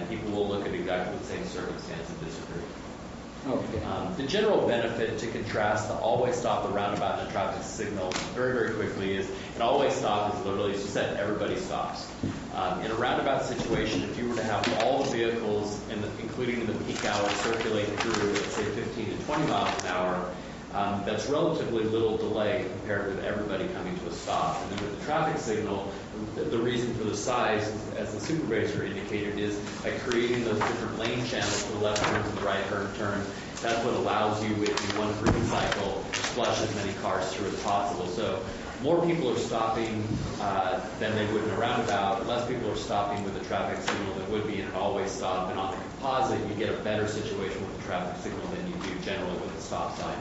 people will look at exactly the same circumstance and disagree. Okay. The general benefit, to contrast the always stop, the roundabout, and the traffic signal very, very quickly, is an always stop is literally, as you said, everybody stops. In a roundabout situation, if you were to have all the vehicles, including in the peak hours, circulate through, let's say, 15 to 20 miles an hour, that's relatively little delay compared with everybody coming to a stop. And then with the traffic signal, the reason for the size, as the supervisor indicated, is by creating those different lane channels for the left turn and the right turn. That's what allows you, in one green cycle, to flush as many cars through as possible. So more people are stopping than they would in a roundabout. Less people are stopping with a traffic signal than would be in an always stop. And on the composite, you get a better situation with the traffic signal than you do generally with the stop sign.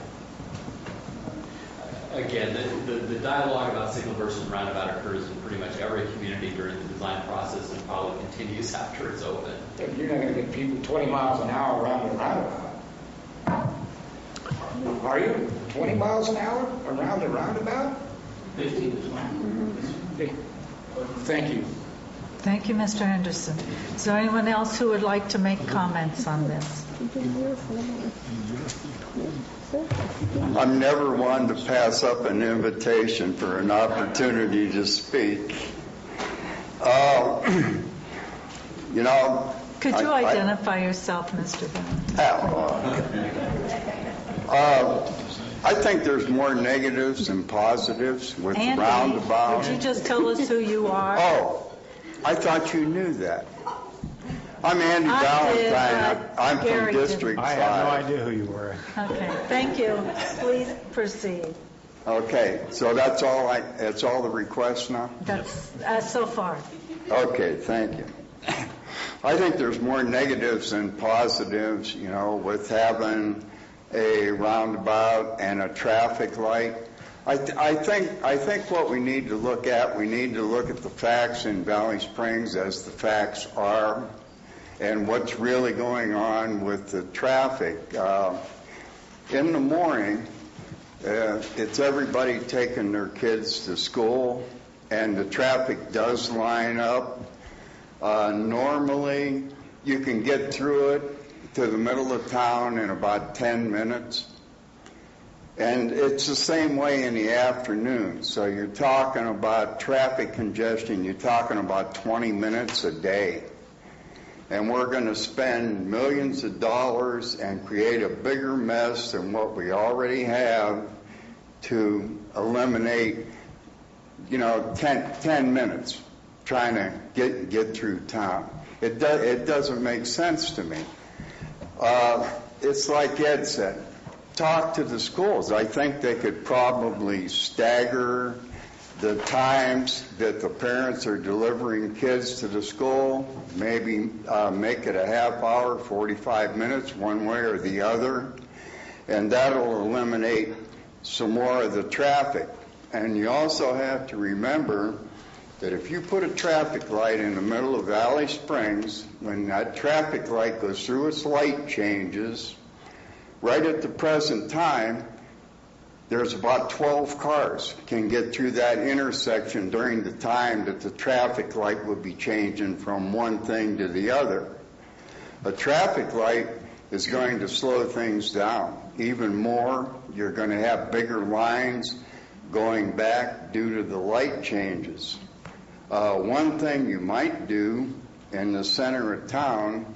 Again, the dialogue about signal versus roundabout occurs in pretty much every community during the design process and probably continues after it's open. You're not going to get people 20 miles an hour around the roundabout. Are you? 20 miles an hour around the roundabout? 15 to 20. Thank you. Thank you, Mr. Henderson. Is there anyone else who would like to make comments on this? I'm never one to pass up an invitation for an opportunity to speak. Could you identify yourself, Mr. Valentine? I think there's more negatives than positives with the roundabout. Would you just tell us who you are? Oh, I thought you knew that. I'm Andy Valentine. I'm from District 5. I have no idea who you were. Okay, thank you. Please proceed. Okay, so that's all the requests now? That's so far. Okay, thank you. I think there's more negatives than positives, with having a roundabout and a traffic light. I think what we need to look at the facts in Valley Springs as the facts are, and what's really going on with the traffic. In the morning, it's everybody taking their kids to school, and the traffic does line up. Normally, you can get through it to the middle of town in about 10 minutes. And it's the same way in the afternoon. So you're talking about traffic congestion, you're talking about 20 minutes a day. And we're going to spend millions of dollars and create a bigger mess than what we already have to eliminate, 10 minutes trying to get through town. It doesn't make sense to me. It's like Ed said, talk to the schools. I think they could probably stagger the times that the parents are delivering kids to the school, maybe make it a half hour, 45 minutes, one way or the other, and that'll eliminate some more of the traffic. And you also have to remember that if you put a traffic light in the middle of Valley Springs, when that traffic light goes through its light changes, right at the present time, there's about 12 cars can get through that intersection during the time that the traffic light would be changing from one thing to the other. A traffic light is going to slow things down. Even more, you're going to have bigger lines going back due to the light changes. One thing you might do in the center of town,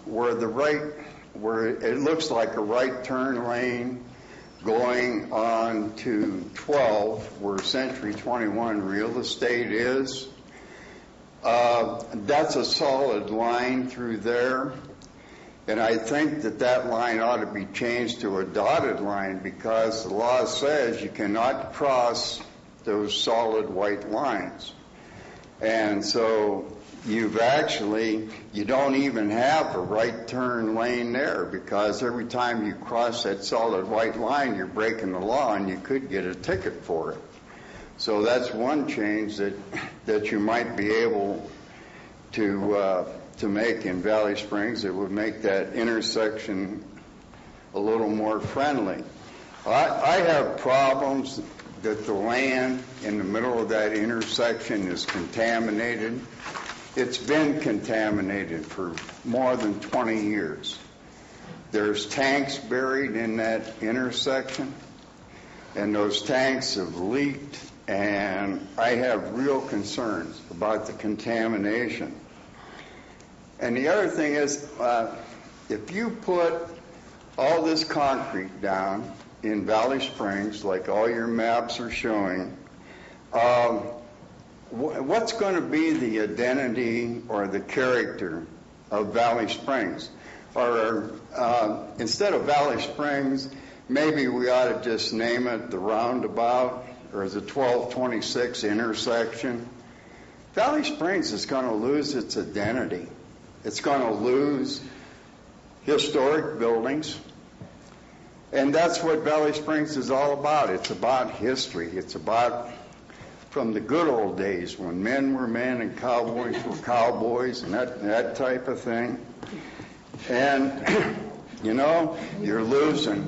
where it looks like a right turn lane going on to 12, where Century 21 Real Estate is. That's a solid line through there. And I think that line ought to be changed to a dotted line, because the law says you cannot cross those solid white lines. And so you don't even have a right turn lane there, because every time you cross that solid white line, you're breaking the law and you could get a ticket for it. So that's one change that you might be able to make in Valley Springs that would make that intersection a little more friendly. I have problems that the land in the middle of that intersection is contaminated. it's been contaminated for more than 20 years. There's tanks buried in that intersection, and those tanks have leaked, and I have real concerns about the contamination. And the other thing is, if you put all this concrete down in Valley Springs, like all your maps are showing, what's going to be the identity or the character of Valley Springs? Or instead of Valley Springs, maybe we ought to just name it the Roundabout or the 1226 intersection. Valley Springs is going to lose its identity. It's going to lose historic buildings. And that's what Valley Springs is all about. It's about history. It's about from the good old days when men were men and cowboys were cowboys and that type of thing. And, you know, you're losing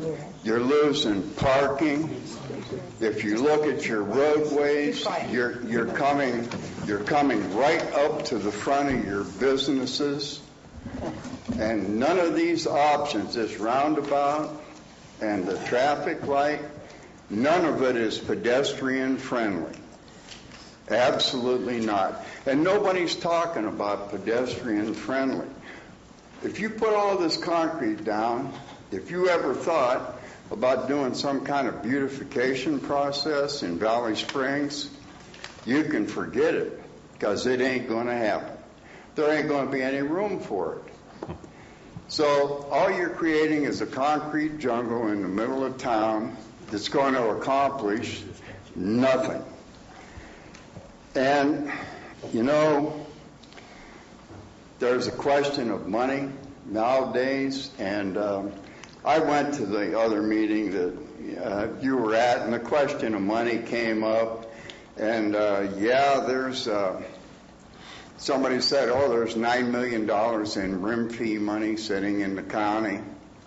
parking. If you look at your roadways, you're coming right up to the front of your businesses. And none of these options, this roundabout and the traffic light, none of it is pedestrian friendly. Absolutely not. And nobody's talking about pedestrian friendly. If you put all this concrete down, if you ever thought about doing some kind of beautification process in Valley Springs, you can forget it, because it ain't going to happen. There ain't going to be any room for it. So all you're creating is a concrete jungle in the middle of town that's going to accomplish nothing. And, you know, there's a question of money nowadays, and I went to the other meeting that you were at, and the question of money came up, and there's somebody said, there's $9 million in RIM fee money sitting in the county.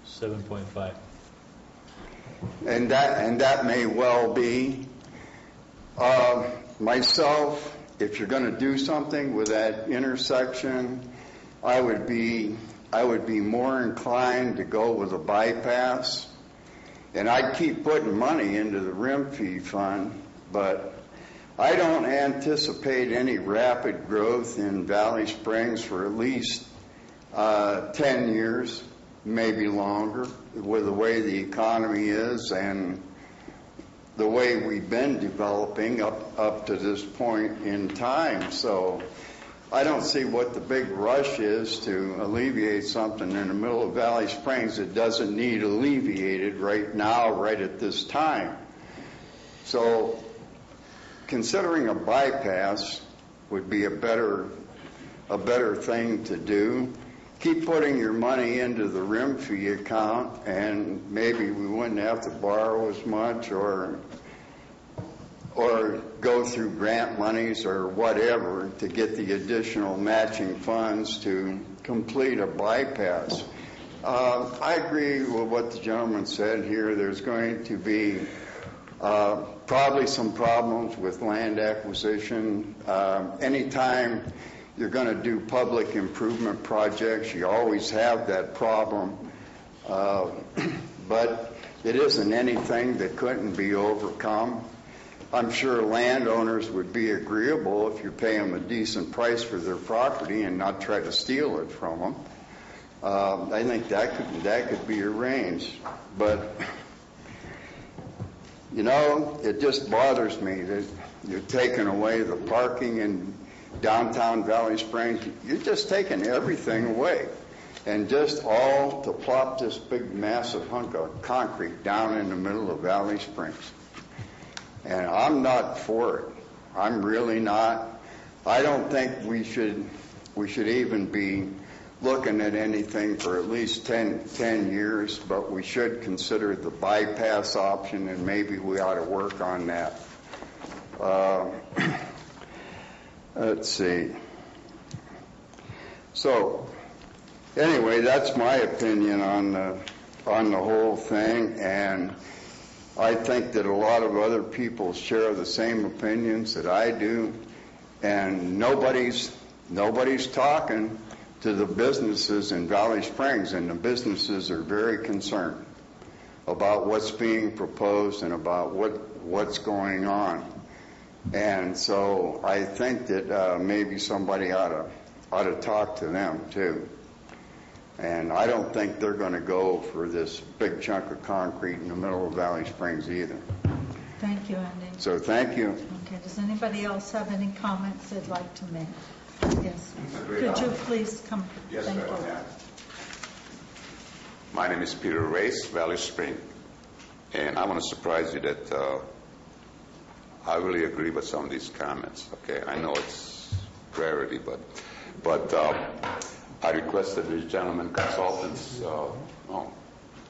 7.5. And that may well be. Myself, if you're going to do something with that intersection, I would be more inclined to go with a bypass, and I'd keep putting money into the RIM fee fund, but I don't anticipate any rapid growth in Valley Springs for at least 10 years, maybe longer, with the way the economy is and the way we've been developing up to this point in time. So I don't see what the big rush is to alleviate something in the middle of Valley Springs that doesn't need alleviated right now, right at this time. So considering a bypass would be a better thing to do. Keep putting your money into the RIM fee account, and maybe we wouldn't have to borrow as much or go through grant monies or whatever to get the additional matching funds to complete a bypass. I agree with what the gentleman said here. There's going to be probably some problems with land acquisition. Anytime you're going to do public improvement projects, you always have that problem. But it isn't anything that couldn't be overcome. I'm sure landowners would be agreeable if you pay them a decent price for their property and not try to steal it from them. I think that could be arranged. But, you know, it just bothers me that you're taking away the parking in downtown Valley Springs. You're just taking everything away, and just all to plop this big massive hunk of concrete down in the middle of Valley Springs. And I'm not for it. I'm really not. I don't think we should even be looking at anything for at least 10 years, but we should consider the bypass option, and maybe we ought to work on that. Let's see. So, anyway, that's my opinion on the whole thing, and I think that a lot of other people share the same opinions that I do, and nobody's nobody's talking to the businesses in Valley Springs, and the businesses are very concerned about what's being proposed and about what's going on. And so I think that maybe somebody ought to talk to them too. And I don't think they're going to go for this big chunk of concrete in the middle of Valley Springs either. Thank you, Andy. So thank you. Okay, does anybody else have any comments they'd like to make? Yes. Could you please come? Yes, Thank ma'am. you. My name is Peter Race, Valley Spring, and I want to surprise you that I really agree with some of these comments. Okay, I know it's rarity, but I requested these gentlemen consultants a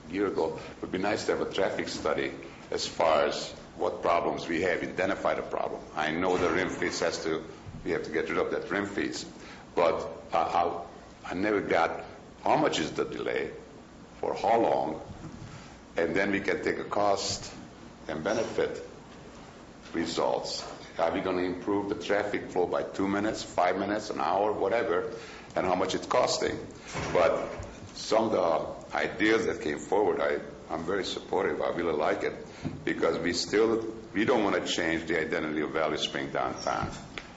year ago. It would be nice to have a traffic study as far as what problems we have, identify the problem. I know the rim fees we have to get rid of that rim fees, but I never got how much is the delay, for how long, and then we can take a cost and benefit results. Are we going to improve the traffic flow by 2 minutes, 5 minutes, an hour, whatever, and how much it's costing? But some of the ideas that came forward, I'm very supportive. I really like it because we don't want to change the identity of Valley Spring downtown.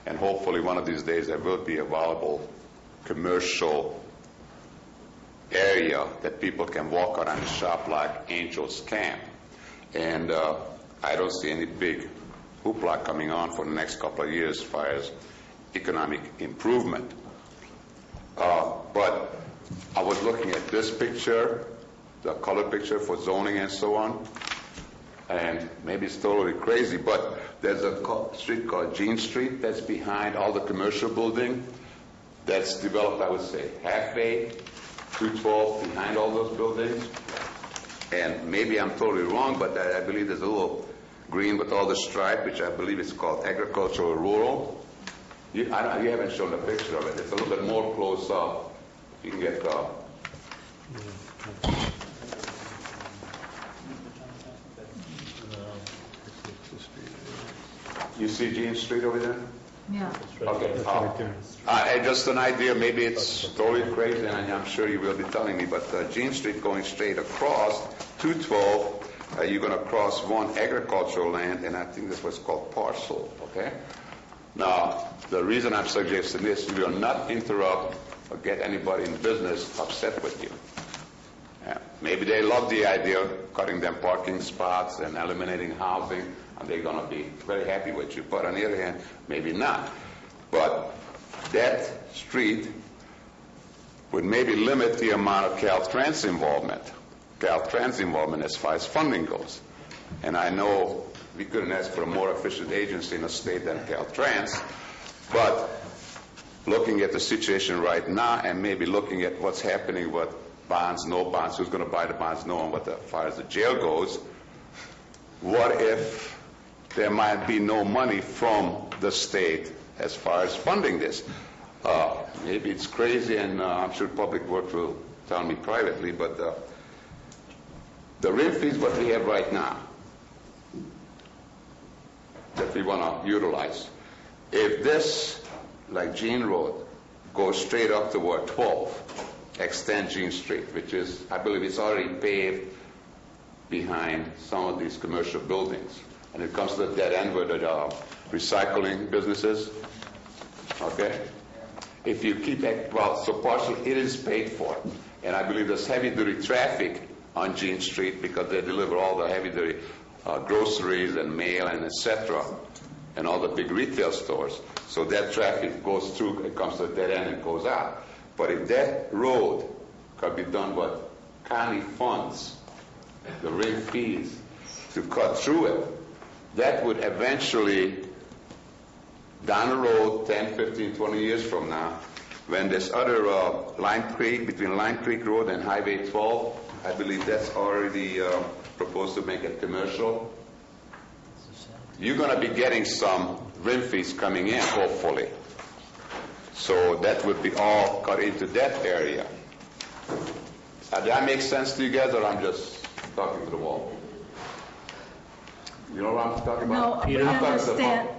And hopefully one of these days there will be a viable commercial area that people can walk around and shop like Angel's Camp. And I don't see any big hoopla coming on for the next couple of years as far as economic improvement. But I was looking at this picture, the color picture for zoning and so on, and maybe it's totally crazy, but there's a street called Jean Street that's behind all the commercial building that's developed, I would say, halfway, 212 behind all those buildings. And maybe I'm totally wrong, but I believe there's a little green with all the stripe, which I believe is called agricultural rural. You haven't shown a picture of it. It's a little bit more close up. You can get you see Jean Street over there? Yeah. Okay. Just an idea. Maybe it's totally crazy, and I'm sure you will be telling me. But Jean Street going straight across 212, you're going to cross one agricultural land, and I think this was called parcel. Okay. Now, the reason I'm suggesting this, you will not interrupt or get anybody in business upset with you. Maybe they love the idea of cutting them parking spots and eliminating housing, and they're going to be very happy with you. But on the other hand, maybe not. But that street would maybe limit the amount of Caltrans involvement. Caltrans involvement as far as funding goes. And I know we couldn't ask for a more efficient agency in a state than Caltrans, but looking at the situation right now and maybe looking at what's happening with bonds, no bonds, who's going to buy the bonds, no one, as far as the jail goes, what if there might be no money from the state as far as funding this? Maybe it's crazy, and I'm sure Public Works will tell me privately, but the rim fees what we have right now that we want to utilize, if this, like Jean Road, goes straight up toward 12, extend Jean Street, which is, I believe it's already paved behind some of these commercial buildings. And it comes to the dead end where the recycling businesses, okay? If you keep that, well, so partially it is paid for. And I believe there's heavy-duty traffic on Jean Street because they deliver all the heavy-duty groceries and mail and etc. and all the big retail stores. So that traffic goes through, it comes to the dead end and goes out. But if that road could be done with county funds, the rim fees, to cut through it, that would eventually, down the road, 10, 15, 20 years from now, when this other Lime Creek, between Lime Creek Road and Highway 12, I believe that's already proposed to make it commercial, you're going to be getting some rim fees coming in, hopefully. So that would be all cut into that area. Does that make sense to you guys, or I'm just talking to the wall? You know what I'm talking No, about? we I'm talking about- understand.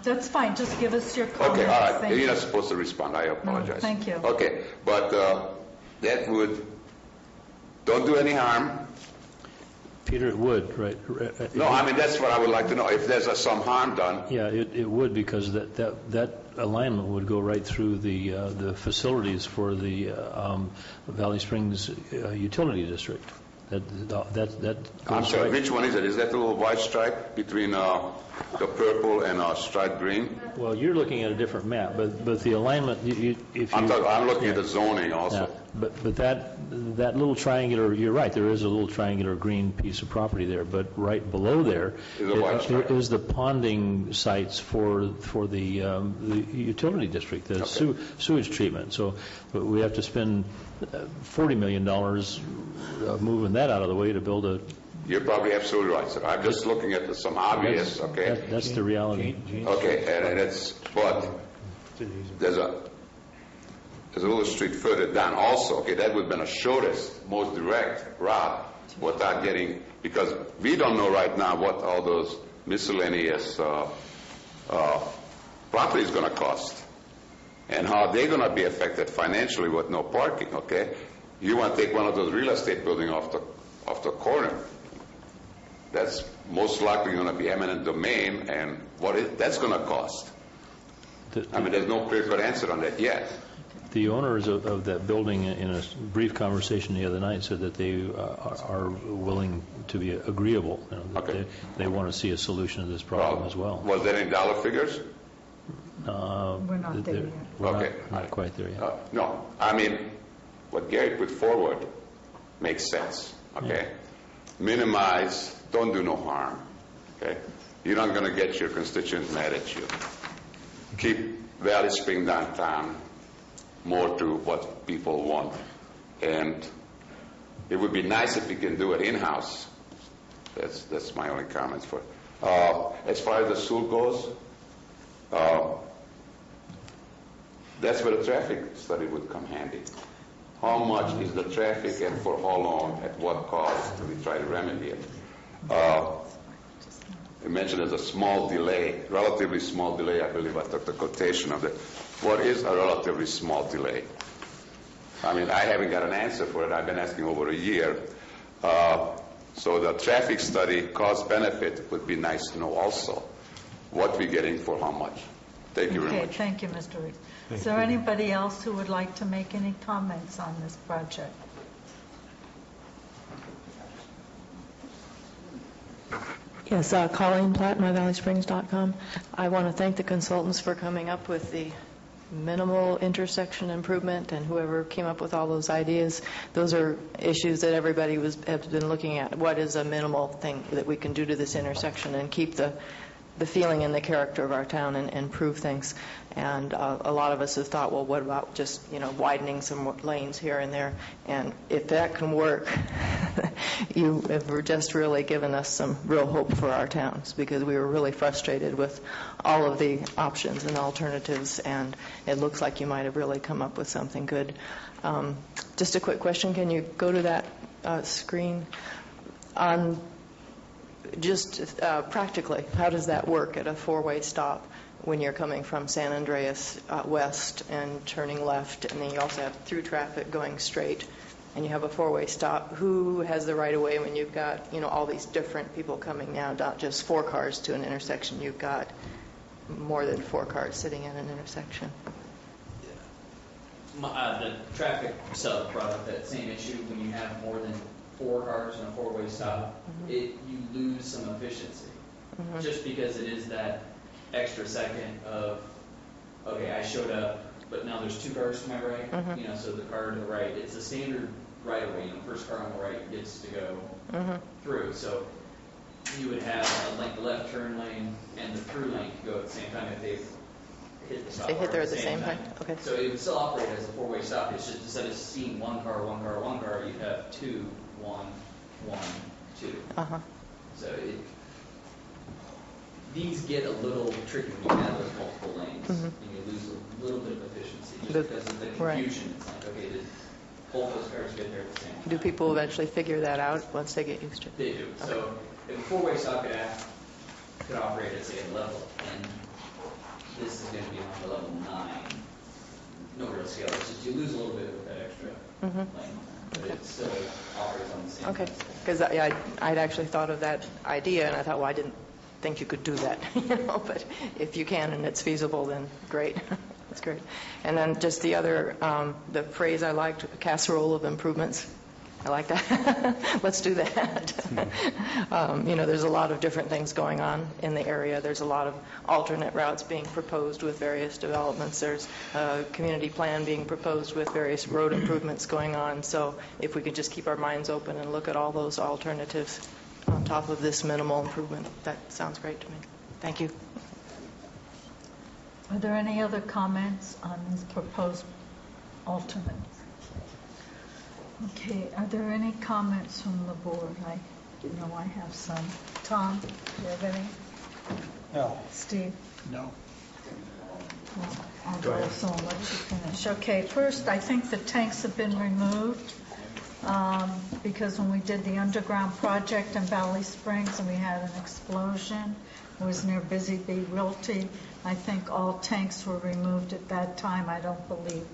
That's fine, just give us your comments. Okay, all right. Thank You're you. not supposed to respond. I apologize. thank you. Okay, but that would, don't do any harm. Peter, it would, right? No, I mean, that's what I would like to know. If there's some harm done, Yeah, it would, because that alignment would go right through the facilities for the Valley Springs Utility District. That I'm goes sorry, right. which one is it? Is that the little white stripe between the purple and striped green? Well, you're looking at a different map, but the alignment, if you... I'm looking at the zoning also. Yeah, but that little triangular, you're right, there is a little triangular green piece of property there, but right below there Is a white stripe. is the ponding sites for the utility district, the sewage treatment. So but we have to spend $40 million moving that out of the way to build a... You're probably absolutely right, sir. I'm just looking at some obvious, okay? That's the reality. Okay, and it's, but there's a little street further down also, okay, that would have been a shortest, most direct route without getting, because we don't know right now what all those miscellaneous property is going to cost and how they're going to be affected financially with no parking, okay? You want to take one of those real estate buildings off the corner. That's most likely going to be eminent domain, and that's going to cost. I mean, there's no clear-cut answer on that yet. The owners of that building, in a brief conversation the other night, said that they are willing to be agreeable. You know, that Okay. they want to see a solution to this problem as well. Was there any dollar figures? We're not there yet. We're Okay. not quite there yet. No. I mean, what Gary put forward makes sense, okay? Minimize, don't do no harm, okay? You're not going to get your constituents mad at you. Keep Valley Spring downtown more to what people want. And it would be nice if we can do it in-house. That's my only comments for it. As far as the school goes, that's where the traffic study would come handy. How much is the traffic and for how long, at what cost do we try to remedy it? You mentioned there's a small delay, relatively small delay, I believe I took the quotation of it. What is a relatively small delay? I mean, I haven't got an answer for it. I've been asking over a year. So the traffic study, cost-benefit, would be nice to know also. What we're getting for how much. Thank you very Okay, much. thank you, Mr. Reed. Is there anybody else who would like to make any comments on this project? Yes, Colleen Platt, myvalleysprings.com. I want to thank the consultants for coming up with the minimal intersection improvement, and whoever came up with all those ideas. Those are issues that everybody has been looking at. What is a minimal thing that we can do to this intersection and keep the feeling and the character of our town and improve things? And a lot of us have thought, well, what about just, widening some lanes here and there? And if that can work, you have just really given us some real hope for our towns, because we were really frustrated with all of the options and alternatives, and it looks like you might have really come up with something good. Just a quick question. Can you go to that screen? On just practically, how does that work at a four-way stop when you're coming from San Andreas west and turning left, and then you also have through traffic going straight, and you have a four-way stop? Who has the right of way when you've got all these different people coming now, not just four cars to an intersection? You've got more than four cars sitting in an intersection. The traffic sub brought up that same issue. When you have more than four cars in a four-way stop, you lose some efficiency. Just because it is that extra second of, okay, I showed up, but now there's two cars to my right, so the car to the right, it's a standard right of way, first car on the right gets to go through. So you would have a left turn lane and the through lane could go at the same time if they hit the stop. They hit there at the same time? Okay. So it would still operate as a four-way stop. It's just instead of seeing one car, you'd have two, one, two. So these get a little tricky when you have those multiple lanes, and you lose a little bit of efficiency just because of the confusion. Right. It's like, okay, did both those cars get there at the same time? Do people eventually figure that out once they get used to it? They do. So if a four-way stop could could operate at, say, a level 10. This is going to be on the level 9. No real scale. It's just you lose a little bit of that extra length, but it still operates on the same Okay, principle. because I'd actually thought of that idea, and I thought, well, I didn't think you could do that, but if you can and it's feasible, then great. That's great. And then just the other, the phrase I liked, casserole of improvements. I like that. Let's do that. There's a lot of different things going on in the area. There's a lot of alternate routes being proposed with various developments. There's a community plan being proposed with various road improvements going on. So if we could just keep our minds open and look at all those alternatives on top of this minimal improvement, that sounds great to me. Thank you. Are there any other comments on these proposed alternates? Okay, are there any comments from the board? I know I have some. Tom, do you have any? No. Steve? No. Well, I'll go so I'll let you finish. Okay, first, I think the tanks have been removed because when we did the underground project in Valley Springs and we had an explosion, it was near Busy Bee Realty. I think all tanks were removed at that time. I don't believe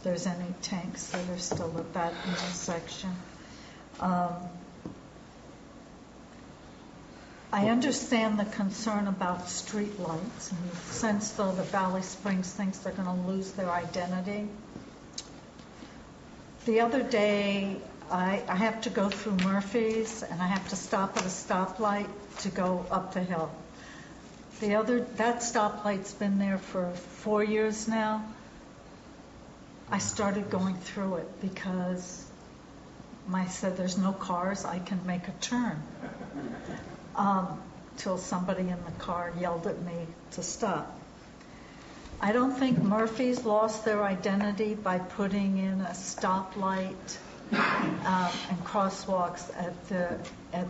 there's any tanks that are still at that intersection. I understand the concern about street lights, in the sense, though, the Valley Springs thinks they're going to lose their identity. The other day, I have to go through Murphy's, and I have to stop at a stoplight to go up the hill. That stoplight's been there for 4 years now. I started going through it because I said, there's no cars, I can make a turn. Till somebody in the car yelled at me to stop. I don't think Murphy's lost their identity by putting in a stoplight and crosswalks at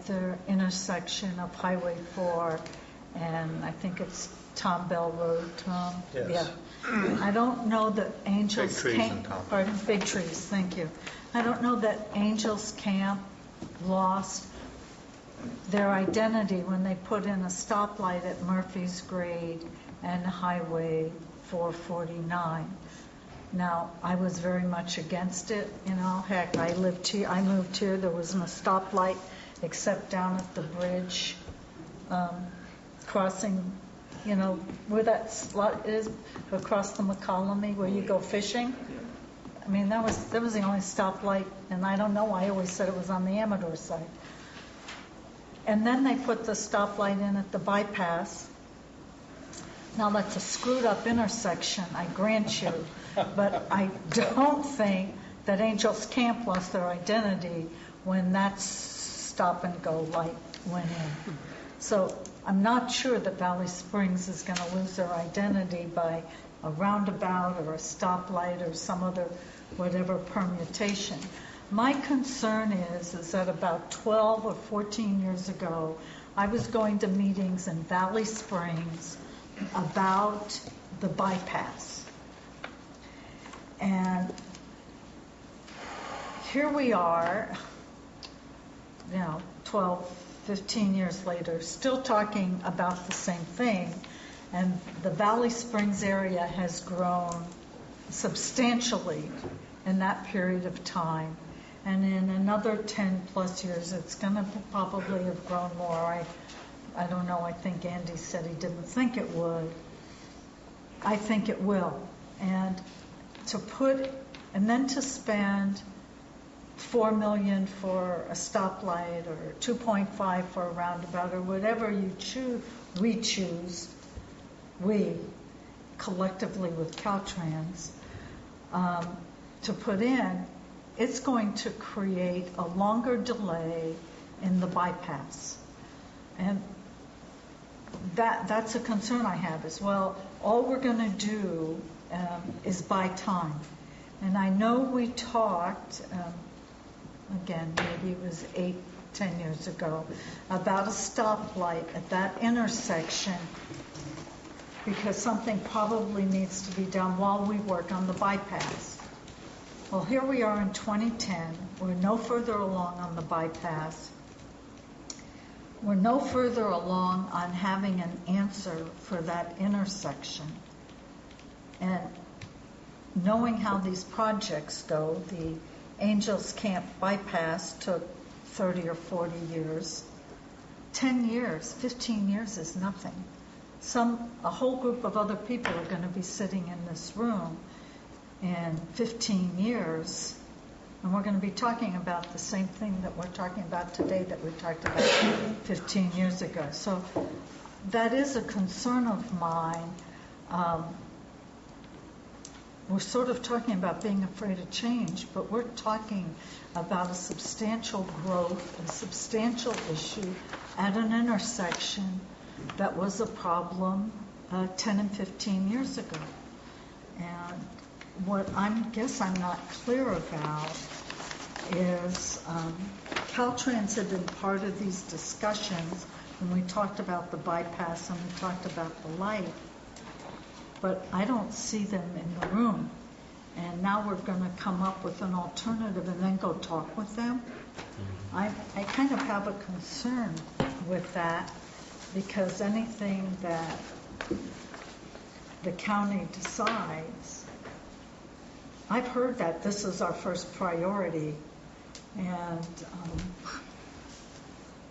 the intersection of Highway 4 and I think it's Tom Bell Road, Tom? Yes. Yeah. I don't know that Angels Big trees Camp... in Tom. Pardon? Big trees, thank you. I don't know that Angels Camp lost their identity when they put in a stoplight at Murphy's Grade and Highway 449. Now, I was very much against it, heck, I moved here, there wasn't a stoplight except down at the bridge, crossing, where that slot is, across the McCollum, where you go fishing. I mean, that was the only stoplight, and I don't know, I always said it was on the Amador side. And then they put the stoplight in at the bypass. Now, that's a screwed up intersection, I grant you, but I don't think that Angels Camp lost their identity when that stop and go light went in. So I'm not sure that Valley Springs is going to lose their identity by a roundabout or a stoplight or some other whatever permutation. My concern is that about 12 or 14 years ago, I was going to meetings in Valley Springs about the bypass. And here we are, 12, 15 years later, still talking about the same thing. And the Valley Springs area has grown substantially in that period of time. And in another 10 plus years, it's going to probably have grown more. I don't know. I think Andy said he didn't think it would. I think it will. And then to spend $4 million for a stoplight or 2.5 for a roundabout or whatever we collectively with Caltrans, to put in, it's going to create a longer delay in the bypass. And that's a concern I have as well. All we're going to do is buy time. And I know we talked, again, maybe it was 8-10 years ago, about a stoplight at that intersection because something probably needs to be done while we work on the bypass. Well, here we are in 2010. We're no further along on the bypass. we're no further along on having an answer for that intersection. And knowing how these projects go, the Angels Camp bypass took 30 or 40 years. 10 years, 15 years is nothing. A whole group of other people are going to be sitting in this room in 15 years, and we're going to be talking about the same thing that we're talking about today that we talked about 15 years ago. So that is a concern of mine. We're sort of talking about being afraid of change, but we're talking about a substantial growth, a substantial issue at an intersection that was a problem 10 and 15 years ago. And what I'm not clear about is Caltrans had been part of these discussions when we talked about the bypass and we talked about the light, but I don't see them in the room. And now we're going to come up with an alternative and then go talk with them. I kind of have a concern with that, because anything that the county decides, I've heard that this is our first priority, and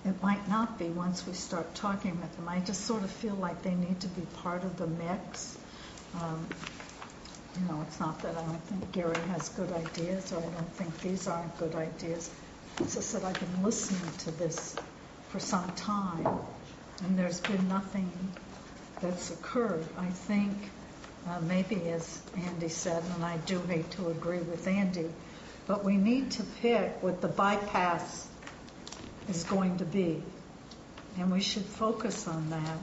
it might not be once we start talking with them. I just sort of feel like they need to be part of the mix. It's not that I don't think Gary has good ideas, or I don't think these aren't good ideas. It's just that I've been listening to this for some time, and there's been nothing that's occurred. I think maybe, as Andy said, and I do hate to agree with Andy, but we need to pick what the bypass is going to be, and we should focus on that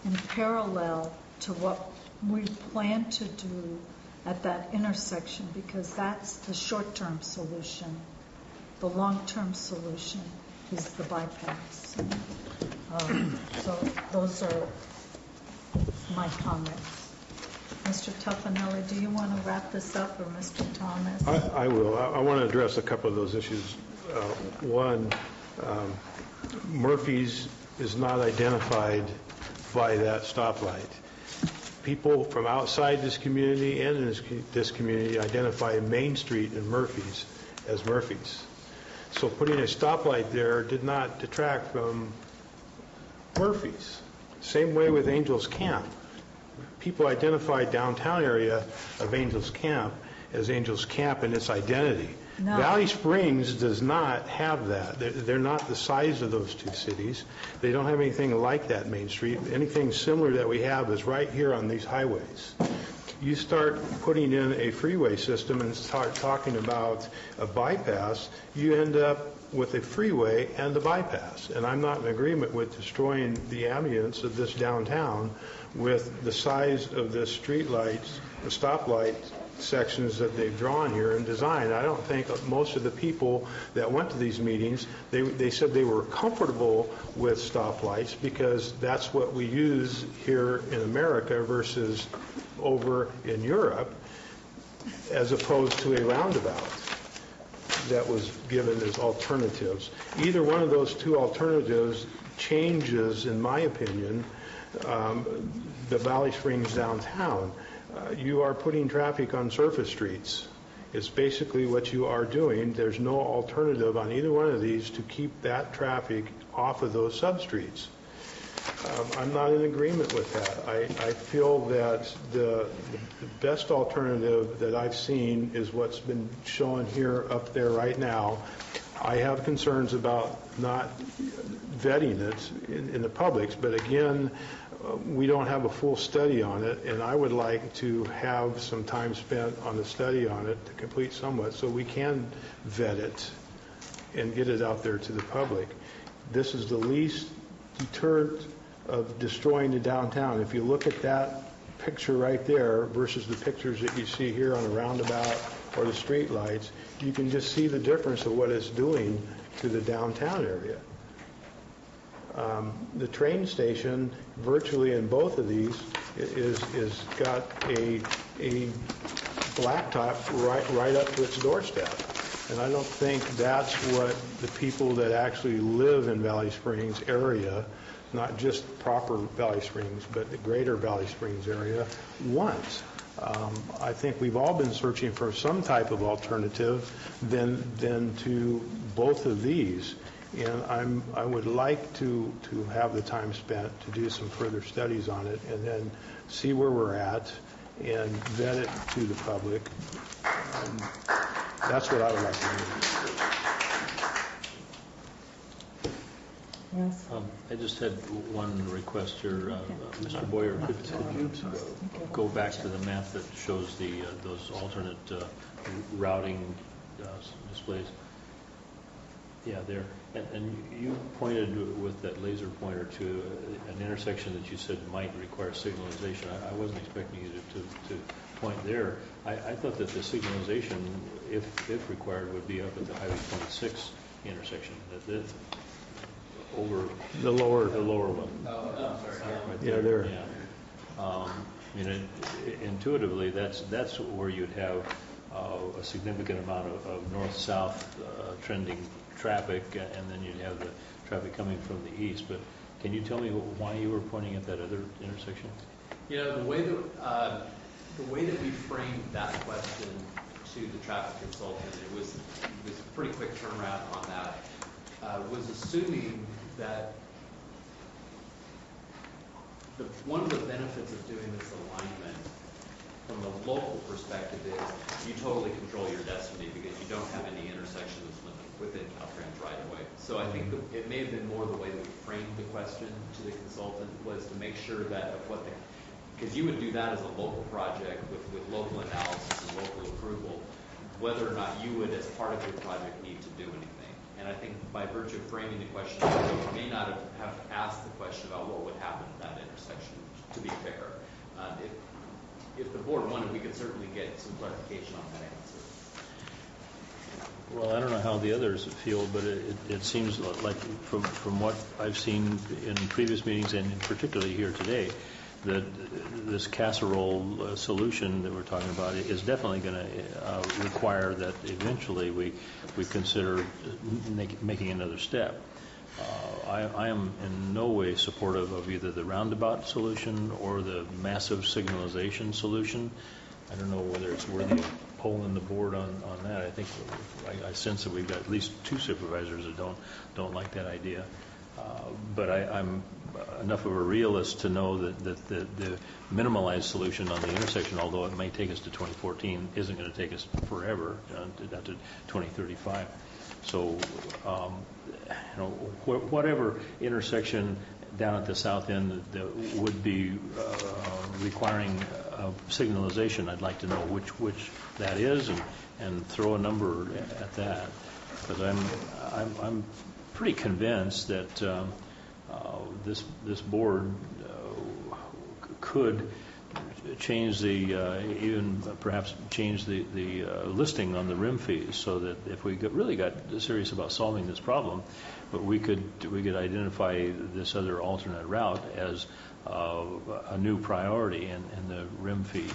in parallel to what we plan to do at that intersection, because that's the short-term solution. The long-term solution is the bypass. So those are my comments. Mr. Tuffanelli, do you want to wrap this up, or Mr. Thomas? I will. I want to address a couple of those issues. One, Murphy's is not identified by that stoplight. People from outside this community and in this community identify Main Street and Murphy's as Murphy's. So putting a stoplight there did not detract from Murphy's. Same way with Angels Camp. People identify downtown area of Angels Camp as Angels Camp and its identity. No. Valley Springs does not have that. They're not the size of those two cities. They don't have anything like that Main Street. Anything similar that we have is right here on these highways. You start putting in a freeway system and start talking about a bypass, you end up with a freeway and a bypass. And I'm not in agreement with destroying the ambience of this downtown with the size of the street lights, the stoplight sections that they've drawn here and designed. I don't think most of the people that went to these meetings, they said they were comfortable with stoplights because that's what we use here in America versus over in Europe, as opposed to a roundabout that was given as alternatives. Either one of those two alternatives changes, in my opinion, the Valley Springs downtown. You are putting traffic on surface streets. It's basically what you are doing. There's no alternative on either one of these to keep that traffic off of those substreets. I'm not in agreement with that. I feel that the best alternative that I've seen is what's been shown here up there right now. I have concerns about not vetting it in the publics, but again, we don't have a full study on it, and I would like to have some time spent on the study on it to complete somewhat so we can vet it and get it out there to the public. This is the least deterrent of destroying the downtown. If you look at that picture right there versus the pictures that you see here on a roundabout or the street lights, you can just see the difference of what it's doing to the downtown area. The train station, virtually in both of these, is got a blacktop right up to its doorstep. And I don't think that's what the people that actually live in Valley Springs area, not just proper Valley Springs, but the greater Valley Springs area, want. I think we've all been searching for some type of alternative than to both of these. And I would like to have the time spent to do some further studies on it and then see where we're at and vet it to the public. That's what I would like to do. Yes. I just had one request here. Mr. Boyer, could you go back to the map that shows those alternate routing displays? Yeah, there. And you pointed with that laser pointer to an intersection that you said might require signalization. I wasn't expecting you to point there. I thought that the signalization, if required, would be up at the Highway 26 intersection. Over The lower one. Oh, sorry. Right Yeah, there. Yeah. Intuitively, that's where you'd have a significant amount of north-south trending traffic, and then you'd have the traffic coming from the east. But can you tell me why you were pointing at that other intersection? The way that we framed that question to the traffic consultant, it was a pretty quick turnaround on that. Was assuming that one of the benefits of doing this alignment from the local perspective is you totally control your destiny because you don't have any intersection that's within Caltrans right away. So I think it may have been more the way that we framed the question to the consultant was to make sure that because you would do that as a local project with local analysis and local approval, whether or not you would, as part of your project, need to do anything. And I think by virtue of framing the question, you may not have asked the question about what would happen at that intersection, to be fair. If the board wanted, we could certainly get some clarification on that answer. Well, I don't know how the others feel, but it seems like from what I've seen in previous meetings and particularly here today, that this casserole solution that we're talking about is definitely going to require that eventually we consider making another step. I am in no way supportive of either the roundabout solution or the massive signalization solution. I don't know whether it's worthy of polling the board on that. I think I sense that we've got at least two supervisors that don't like that idea. But I'm enough of a realist to know that the minimalized solution on the intersection, although it may take us to 2014, isn't going to take us forever, to 2035. So, whatever intersection down at the south end that would be requiring signalization, I'd like to know which that is and throw a number at that, because I'm pretty convinced that this board could change even perhaps change the listing on the rim fees, so that if we really got serious about solving this problem, but we could identify this other alternate route as a new priority in the rim fee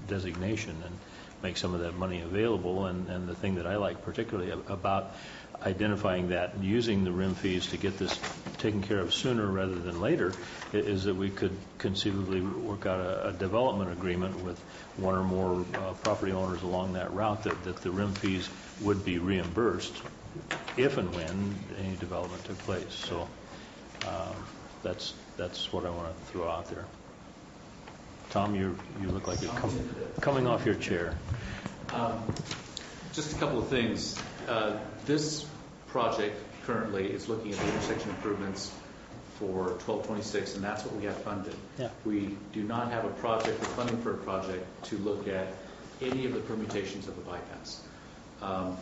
designation and make some of that money available. And the thing that I like particularly about identifying that and using the rim fees to get this taken care of sooner rather than later is that we could conceivably work out a development agreement with one or more property owners along that route that the rim fees would be reimbursed if and when any development took place. So that's what I want to throw out there. Tom, you look like you're coming off your chair. Just a couple of things. This project currently is looking at the intersection improvements for 1226, and that's what we have funded. Yeah. We do not have a project or funding for a project to look at any of the permutations of the bypass.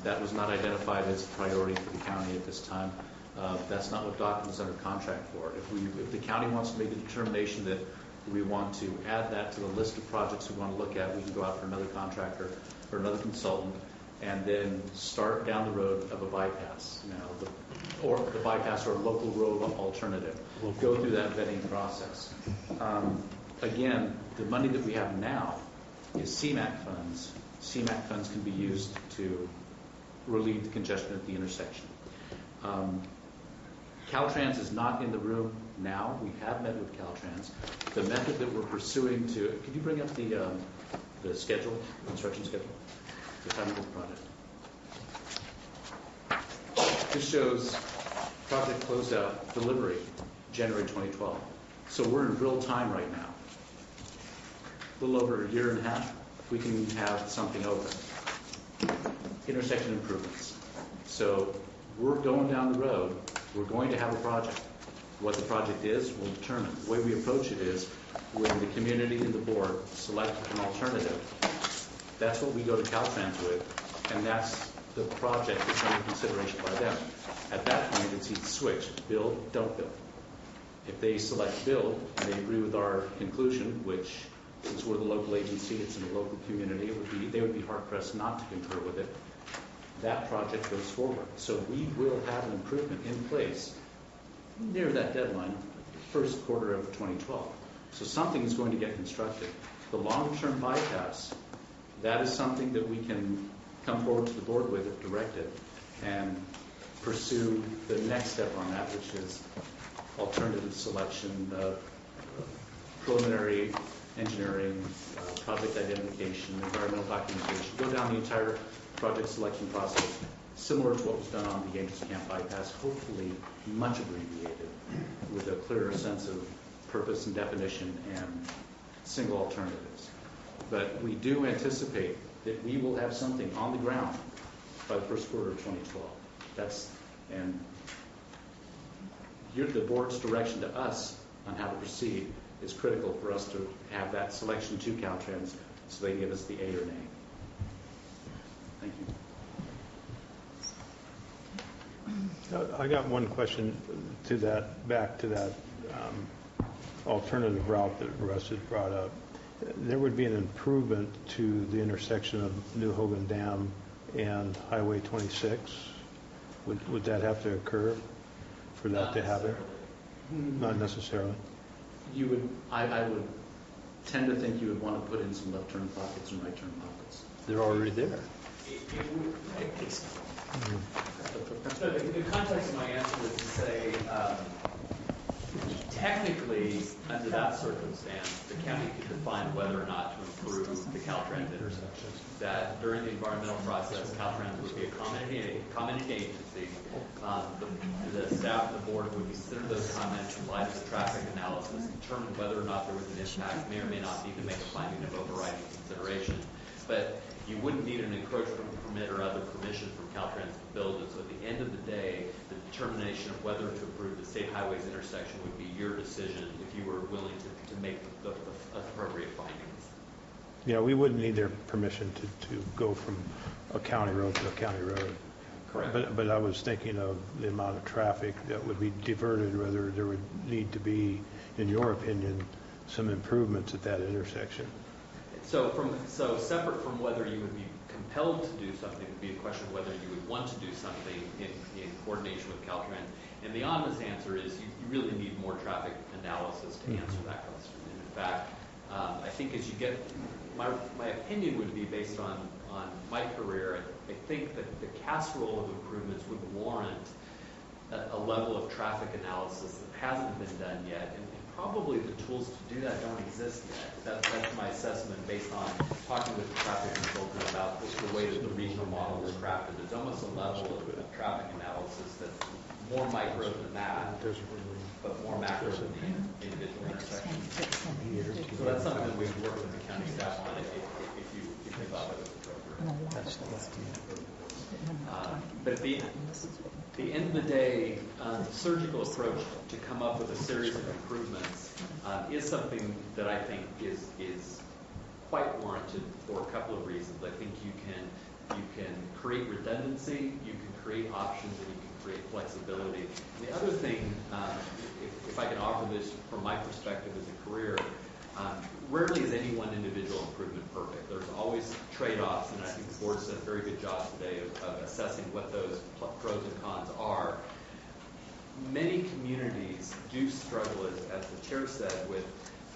That was not identified as a priority for the county at this time. That's not what Doc was under contract for. If the county wants to make a determination that we want to add that to the list of projects we want to look at, we can go out for another contractor or another consultant and then start down the road of a bypass. Or the bypass or a local road alternative. We'll go through that vetting process. Again, the money that we have now is CMAQ funds. CMAQ funds can be used to relieve the congestion at the intersection. Caltrans is not in the room now. We have met with Caltrans. The method that we're pursuing could you bring up the schedule, construction schedule, the time of the project? This shows project closeout delivery January 2012. So we're in real time right now. A little over a year and a half, we can have something open. Intersection improvements. So we're going down the road. We're going to have a project. What the project is, we'll determine. The way we approach it is when the community and the board select an alternative, that's what we go to Caltrans with, and that's the project that's under consideration by them. At that point, it's either switch, build, don't build. If they select build, and they agree with our conclusion, which, since we're the local agency, it's in the local community, they would be hard-pressed not to concur with it, that project goes forward. So we will have an improvement in place near that deadline, first quarter of 2012. So something is going to get constructed. The long-term bypass, that is something that we can come forward to the board with if directed and pursue the next step on that, which is alternative selection, preliminary engineering, project identification, environmental documentation, go down the entire project selection process, similar to what was done on the Angels Camp bypass, hopefully much abbreviated, with a clearer sense of purpose and definition and single alternatives. But we do anticipate that we will have something on the ground by the first quarter of 2012. And the board's direction to us on how to proceed is critical for us to have that selection to Caltrans so they give us the A or nay. Thank you. I got one question back to that alternative route that Russ had brought up. There would be an improvement to the intersection of New Hogan Dam and Highway 26. Would that have to occur for that to happen? Not necessarily. I would tend to think you would want to put in some left turn pockets and right turn pockets. They're already there. The context of my answer is to say, technically, under that circumstance, the county could define whether or not to improve the Caltrans intersection. That during the environmental process, Caltrans would be a commenting agency. The staff and the board would consider those comments in light of the traffic analysis, determine whether or not there was an impact, may or may not need to make a finding of overriding consideration. But you wouldn't need an encroachment permit or other permission from Caltrans to build it. So at the end of the day, the determination of whether to approve the state highways intersection would be your decision if you were willing to make the appropriate findings. Yeah, we wouldn't need their permission to go from a county road to a county road. Correct. But I was thinking of the amount of traffic that would be diverted, whether there would need to be, in your opinion, some improvements at that intersection. So separate from whether you would be compelled to do something would be a question of whether you would want to do something in coordination with Caltrans. And the honest answer is you really need more traffic analysis to answer that question. And in fact, I think as you get, my opinion would be based on my career, I think that the casserole of improvements would warrant a level of traffic analysis that hasn't been done yet. And probably the tools to do that don't exist yet. That's my assessment based on talking with the traffic consultant about the way that the regional model was crafted. There's almost a level of traffic analysis that's more micro than that, but more macro than the individual intersections. So that's something that we've worked with the county staff on if you thought that was appropriate. But at the end of the day, the surgical approach to come up with a series of improvements is something that I think is quite warranted for a couple of reasons. I think you can create redundancy, you can create options, and you can create flexibility. And the other thing, if I can offer this from my perspective as a career, rarely is any one individual improvement perfect. There's always trade-offs, and I think the board did a very good job today of assessing what those pros and cons are. Many communities do struggle, as the chair said, with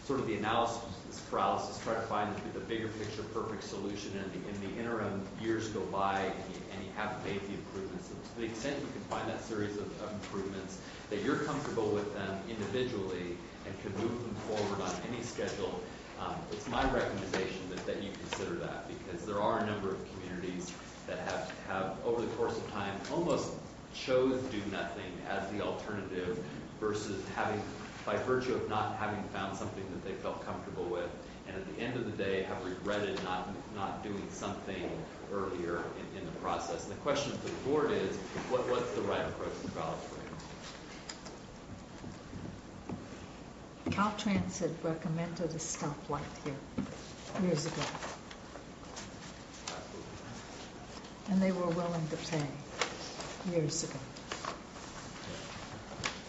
sort of the analysis paralysis, try to find the bigger picture perfect solution, and in the interim, years go by, and you haven't made the improvements. So to the extent you can find that series of improvements, that you're comfortable with them individually and can move them forward on any schedule, it's my recommendation that you consider that, because there are a number of communities that have over the course of time almost chose do nothing as the alternative versus having, by virtue of not having found something that they felt comfortable with, and at the end of the day have regretted not doing something earlier in the process. And the question for the board is, what's the right approach to ballot for you? Caltrans had recommended a stoplight here years ago, and they were willing to pay years ago.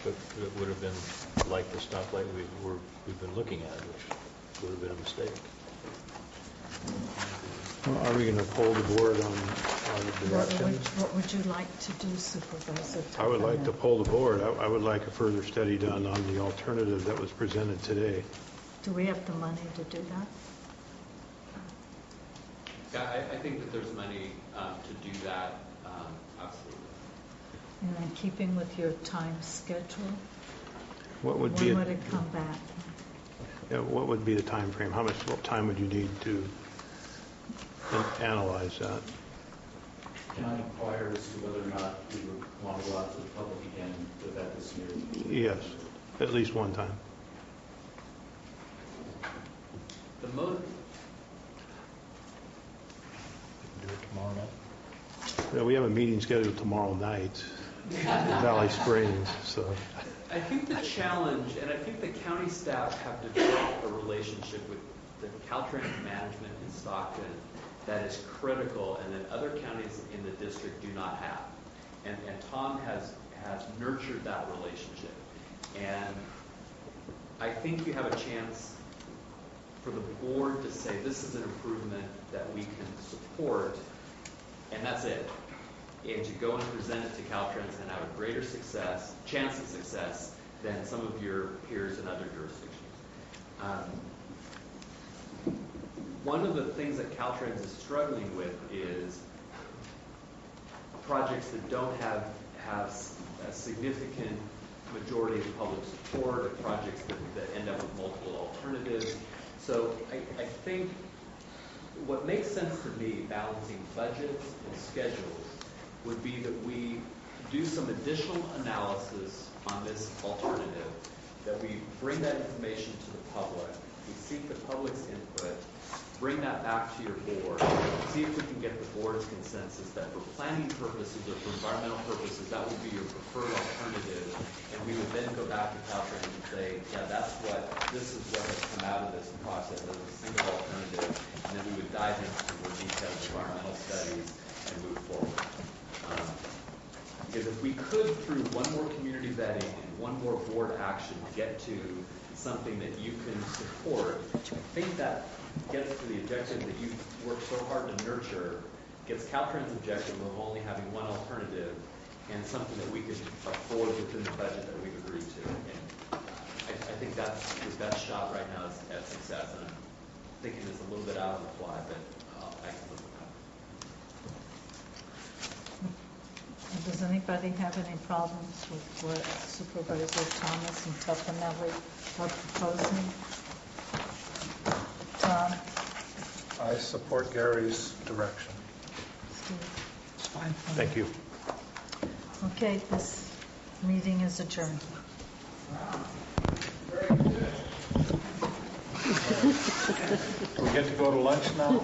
But it would have been like the stoplight we've been looking at, which would have been a mistake. Well, are we going to poll the board on the directions? What would you like to do, Supervisor? I would like to poll the board. I would like a further study done on the alternative that was presented today. Do we have the money to do that? Yeah, I think that there's money to do that, absolutely. And in keeping with your time schedule, What would when be would it come back? what would be the time frame? What time would you need to analyze that? Can I inquire as to whether or not we would want to go out to the public again with that this year? Yes, at least one time. The most Do it tomorrow night. Yeah, we have a meeting scheduled tomorrow night in Valley Springs, so. I think the challenge, and I think the county staff have developed a relationship with the Caltrans management in Stockton that is critical and that other counties in the district do not have. And Tom has nurtured that relationship. And I think you have a chance for the board to say this is an improvement that we can support, and that's it. And to go and present it to Caltrans and have a greater chance of success than some of your peers in other jurisdictions. One of the things that Caltrans is struggling with is projects that don't have a significant majority of public support, or projects that end up with multiple alternatives. So I think what makes sense to me, balancing budgets and schedules, would be that we do some additional analysis on this alternative, that we bring that information to the public, we seek the public's input, bring that back to your board, see if we can get the board's consensus that for planning purposes or for environmental purposes, that would be your preferred alternative, and we would then go back to Caltrans and say, yeah, this is what has come out of this process as a single alternative, and then we would dive into more detailed environmental studies and move forward. Because if we could, through one more community vetting and one more board action, get to something that you can support, I think that gets to the objective that you've worked so hard to nurture, gets Caltrans' objective of only having one alternative, and something that we could afford within the budget that we've agreed to. And I think that's your best shot right now at success. And I'm thinking it's a little bit out on the fly, but I can live with that. Does anybody have any problems with what Supervisor Thomas and Tuffanelli are proposing? Tom? I support Gary's direction. Steve? It's fine. Thank you. Okay, this meeting is adjourned. We get to go to lunch now?